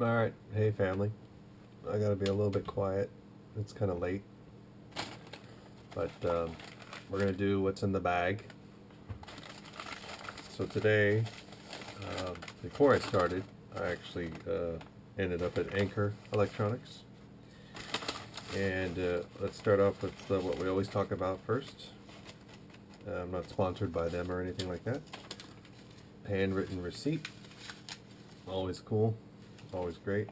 Alright, hey family. I gotta be a little bit quiet. It's kind of late. But we're gonna do what's in the bag. So today, before I started, I actually ended up at Anchor Electronics. And let's start off with what we always talk about first. I'm not sponsored by them or anything like that. Handwritten receipt. Always cool. Always great.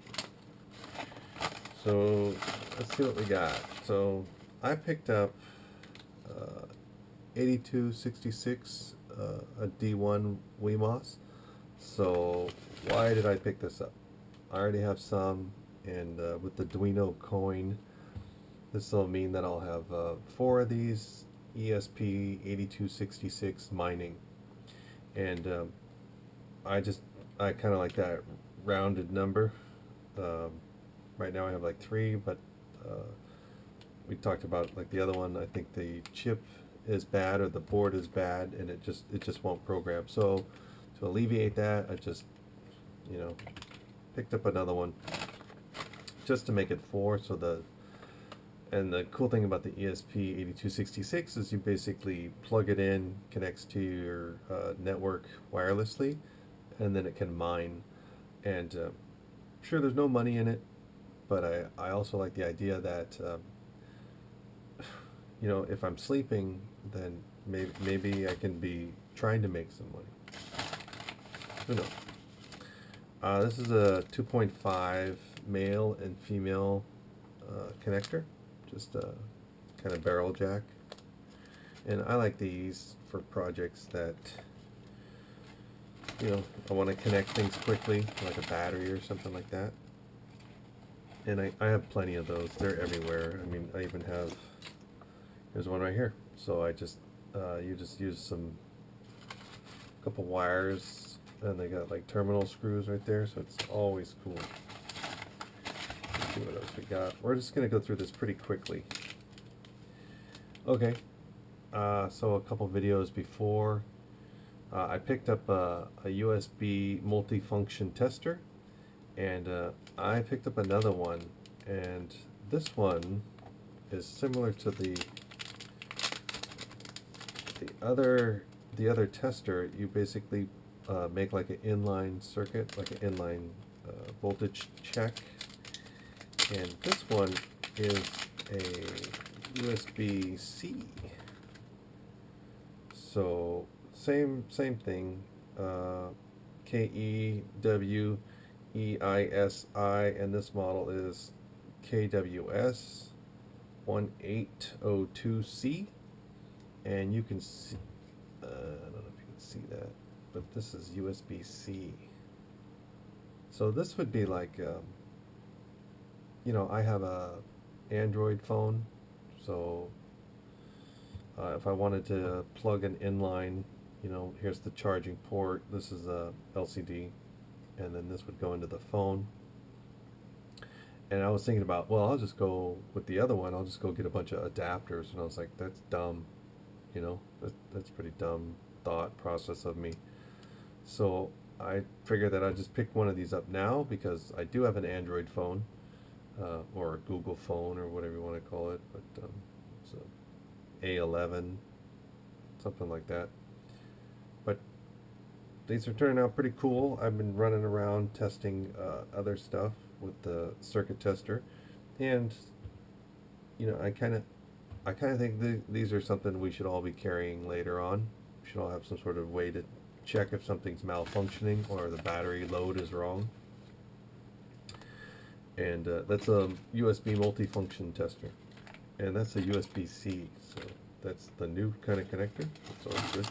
So let's see what we got. So I picked up 8266, a D1 WeMOS. So why did I pick this up? I already have some, and with the Duino coin, this will mean that I'll have 4 of these ESP8266 mining. And I kind of like that rounded number. Right now I have like 3, but we talked about like the other one. I think the chip is bad or the board is bad, and it just won't program. So to alleviate that, I just picked up another one just to make it 4. So and the cool thing about the ESP8266 is you basically plug it in, connects to your network wirelessly, and then it can mine. And sure, there's no money in it, but I also like the idea that if I'm sleeping, then maybe I can be trying to make some money. Who knows? This is a 2.5 male and female connector, just a kind of barrel jack. And I like these for projects that I want to connect things quickly, like a battery or something like that. And I have plenty of those. They're everywhere. I mean, I even have, there's one right here. So I just, you just use couple wires, and they got like terminal screws right there, so it's always cool. Let's see what else we got. We're just going to go through this pretty quickly. Okay, so a couple videos before, I picked up a USB multifunction tester, and I picked up another one, and this one is similar to the other tester. You basically make like an inline circuit, like an inline voltage check, and this one is a USB-C. So same thing, KEWEISI, and this model is KWS 1802C, and you can see, I don't know if you can see that, but this is USB-C. So this would be like, I have a Android phone, so if I wanted to plug an inline, here's the charging port, this is a LCD, and then this would go into the phone. And I was thinking about, well, I'll just go with the other one, I'll just go get a bunch of adapters, and I was like, that's dumb, that's pretty dumb thought process of me. So I figured that I'd just pick one of these up now, because I do have an Android phone, or a Google phone, or whatever you want to call it, but it's a A11, something like that. But these are turning out pretty cool. I've been running around testing other stuff with the circuit tester, and I kind of think these are something we should all be carrying later on. We should all have some sort of way to check if something's malfunctioning or the battery load is wrong. And that's a USB multifunction tester, and that's a USB-C, so that's the new kind of connector. It's always good.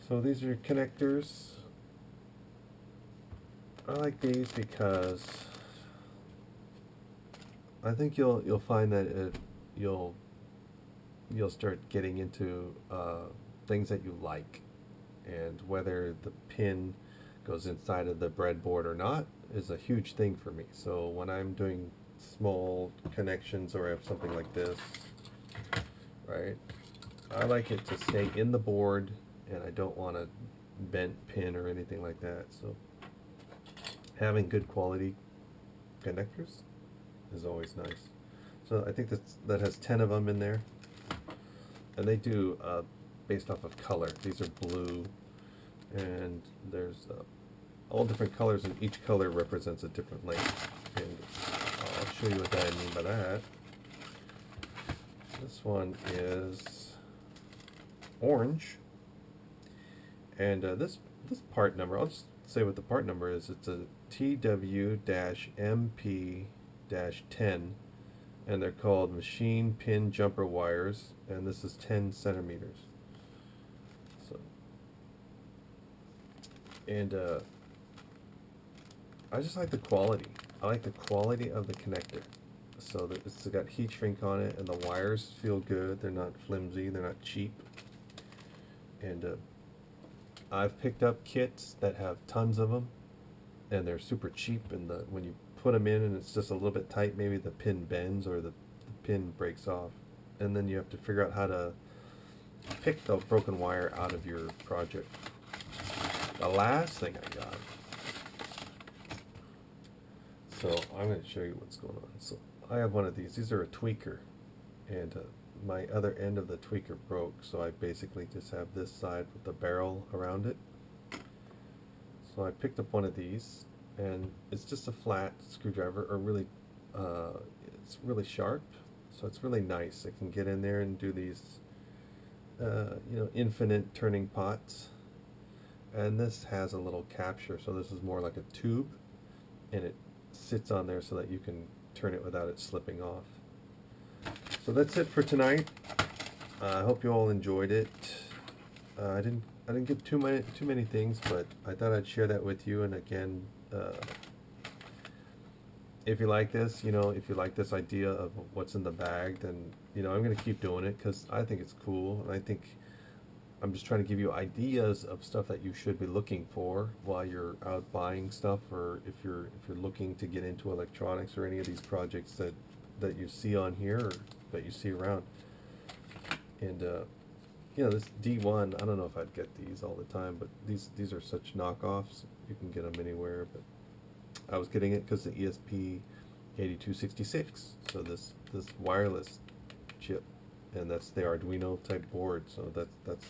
So these are connectors. I like these because I think you'll find that you'll start getting into things that you like, and whether the pin goes inside of the breadboard or not is a huge thing for me. So when I'm doing small connections, or I have something like this, right, I like it to stay in the board, and I don't want a bent pin or anything like that. So having good quality connectors is always nice. So I think that has 10 of them in there, and they do based off of color. These are blue, and there's all different colors, and each color represents a different length. And I'll show you what I mean by that. This one is orange, and this part number, I'll just say what the part number is. It's a TW-MP-10, and they're called machine pin jumper wires, and this is 10 centimeters. So, and I just like the quality. I like the quality of the connector. So that it's got heat shrink on it, and the wires feel good. They're not flimsy. They're not cheap. And I've picked up kits that have tons of them, and they're super cheap. And when you put them in, and it's just a little bit tight, maybe the pin bends or the pin breaks off, and then you have to figure out how to pick the broken wire out of your project. The last thing I got. So I'm going to show you what's going on. So I have one of these. These are a tweaker, and my other end of the tweaker broke, so I basically just have this side with the barrel around it. So I picked up one of these, and it's just a flat screwdriver, or really, it's really sharp, so it's really nice. It can get in there and do these, infinite turning pots. And this has a little capture, so this is more like a tube, and it sits on there so that you can turn it without it slipping off. So that's it for tonight. I hope you all enjoyed it. I didn't get too many things, but I thought I'd share that with you. And again, if you like this, if you like this idea of what's in the bag, then I'm gonna keep doing it because I think it's cool, and I think I'm just trying to give you ideas of stuff that you should be looking for while you're out buying stuff, or if you're looking to get into electronics or any of these projects that you see on here or that you see around. And this D1, I don't know if I'd get these all the time, but these are such knockoffs. You can get them anywhere, but I was getting it because the ESP8266. So this wireless chip, and that's the Arduino type board, so that's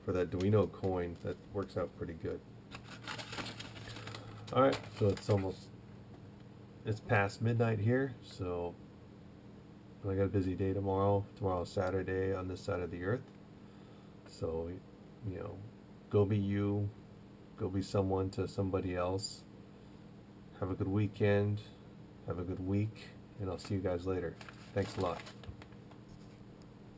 for that Arduino coin, that works out pretty good. Alright, so it's past midnight here, so I got a busy day tomorrow. Tomorrow's Saturday on this side of the earth, so go be you, go be someone to somebody else. Have a good weekend, have a good week, and I'll see you guys later. Thanks a lot.